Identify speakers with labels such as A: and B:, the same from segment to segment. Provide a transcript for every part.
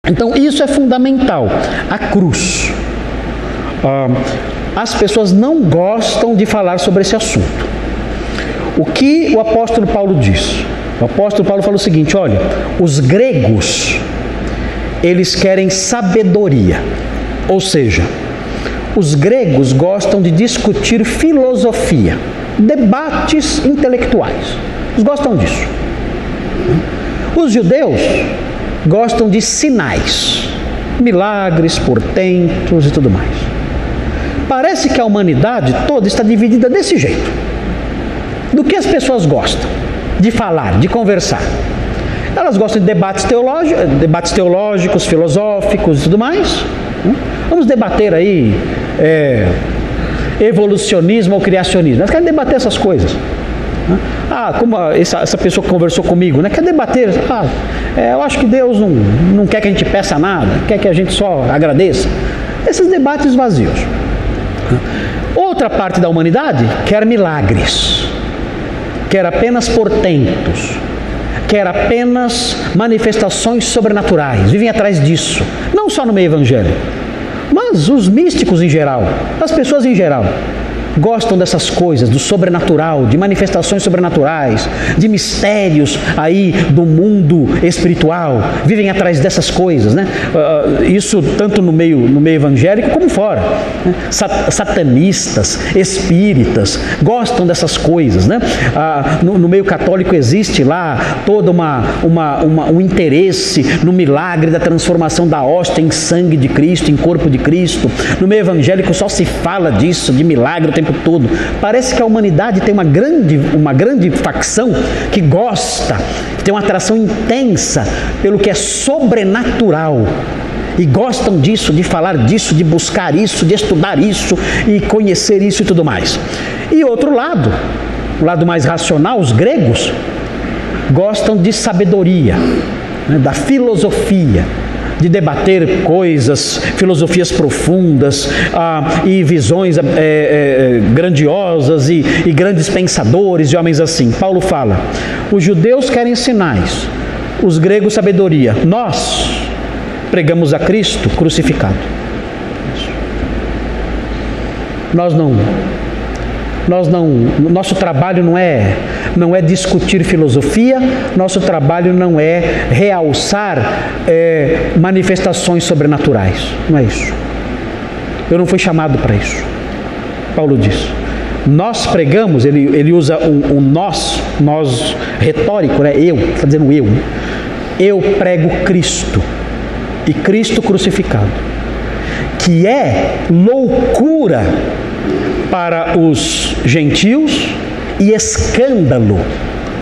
A: Então isso é fundamental, a cruz. As pessoas não gostam de falar sobre esse assunto. O que o apóstolo Paulo diz? O apóstolo Paulo fala o seguinte: olha, os gregos, eles querem sabedoria, ou seja, os gregos gostam de discutir filosofia, debates intelectuais, eles gostam disso. Os judeus gostam de sinais, milagres, portentos e tudo mais. Parece que a humanidade toda está dividida desse jeito. Do que as pessoas gostam? De falar, de conversar. Elas gostam de debates teológicos, filosóficos e tudo mais. Vamos debater aí evolucionismo ou criacionismo. Elas querem debater essas coisas. Como essa pessoa que conversou comigo, né? Quer debater, eu acho que Deus não quer que a gente peça nada, quer que a gente só agradeça. Esses debates vazios. Outra parte da humanidade quer milagres, quer apenas portentos, quer apenas manifestações sobrenaturais, vivem atrás disso, não só no meio evangélico, mas os místicos em geral, as pessoas em geral, gostam dessas coisas, do sobrenatural, de manifestações sobrenaturais, de mistérios aí do mundo espiritual, vivem atrás dessas coisas, né? Isso tanto no meio evangélico como fora, né? Satanistas, espíritas, gostam dessas coisas, né? No meio católico existe lá todo um interesse no milagre da transformação da hóstia em sangue de Cristo, em corpo de Cristo. No meio evangélico só se fala disso, de milagre o tempo todo. Parece que a humanidade tem uma grande facção que gosta, que tem uma atração intensa pelo que é sobrenatural. E gostam disso, de falar disso, de buscar isso, de estudar isso e conhecer isso e tudo mais. E outro lado, o lado mais racional, os gregos, gostam de sabedoria, né, da filosofia, de debater coisas, filosofias profundas e visões grandiosas e grandes pensadores e homens assim. Paulo fala, os judeus querem sinais, os gregos sabedoria. Nós pregamos a Cristo crucificado. Nosso trabalho não é discutir filosofia, nosso trabalho não é realçar manifestações sobrenaturais, não é isso. Eu não fui chamado para isso. Paulo diz, nós pregamos, ele usa um nós retórico, né? Está dizendo eu prego Cristo, e Cristo crucificado, que é loucura para os gentios e escândalo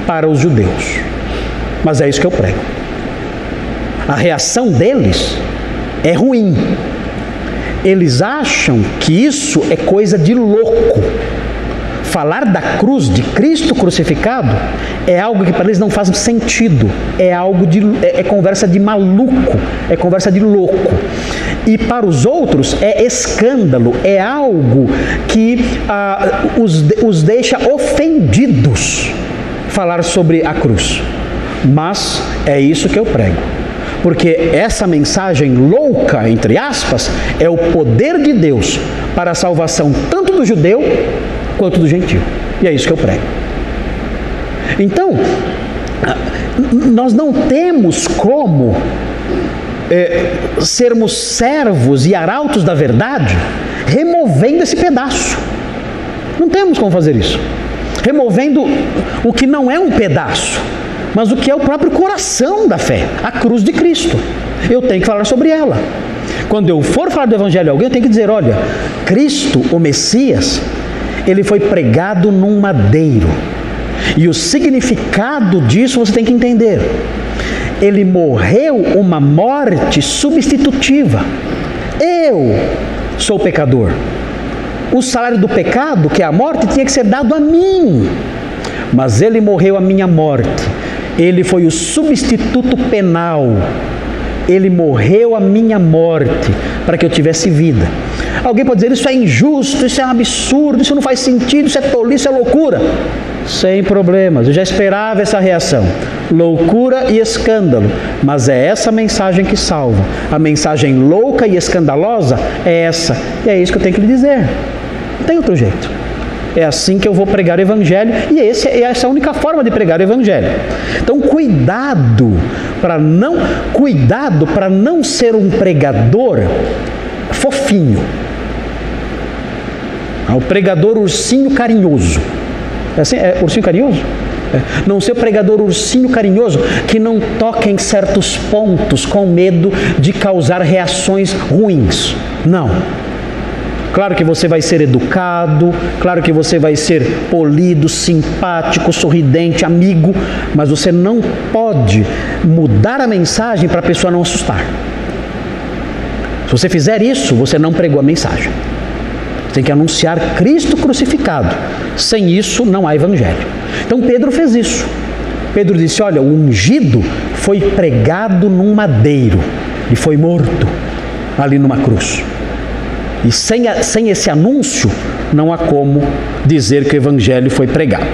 A: para os judeus. Mas é isso que eu prego. A reação deles é ruim. Eles acham que isso é coisa de louco. Falar da cruz, de Cristo crucificado, é algo que para eles não faz sentido. É conversa de maluco, é conversa de louco. E para os outros é escândalo, é algo que os deixa ofendidos falar sobre a cruz. Mas é isso que eu prego. Porque essa mensagem louca, entre aspas, é o poder de Deus para a salvação tanto do judeu quanto do gentio. E é isso que eu prego. Então, nós não temos como sermos servos e arautos da verdade removendo esse pedaço. Não temos como fazer isso. Removendo o que não é um pedaço, mas o que é o próprio coração da fé, a cruz de Cristo. Eu tenho que falar sobre ela. Quando eu for falar do Evangelho a alguém, eu tenho que dizer, olha, Cristo, o Messias, ele foi pregado num madeiro. E o significado disso você tem que entender. Ele morreu uma morte substitutiva. Eu sou pecador. O salário do pecado, que é a morte, tinha que ser dado a mim. Mas ele morreu a minha morte. Ele foi o substituto penal. Ele morreu a minha morte para que eu tivesse vida. Alguém pode dizer, isso é injusto, isso é um absurdo, isso não faz sentido, isso é tolice, isso é loucura. Sem problemas, eu já esperava essa reação. loucura e escândalo, mas é essa mensagem que salva. A mensagem louca e escandalosa é essa, e é isso que eu tenho que lhe dizer. Não tem outro jeito. É assim que eu vou pregar o Evangelho, e essa é a única forma de pregar o Evangelho. Então, cuidado para não ser um pregador fofinho. O pregador ursinho carinhoso. É assim? É ursinho carinhoso? Não ser o pregador ursinho carinhoso que não toca em certos pontos com medo de causar reações ruins. Não. Claro que você vai ser educado, claro que você vai ser polido, simpático, sorridente, amigo, mas você não pode mudar a mensagem para a pessoa não assustar. Se você fizer isso, você não pregou a mensagem. Você tem que anunciar Cristo crucificado. Sem isso, não há Evangelho. Então Pedro fez isso. Pedro disse, olha, o ungido foi pregado num madeiro e foi morto ali numa cruz. E sem esse anúncio, não há como dizer que o Evangelho foi pregado.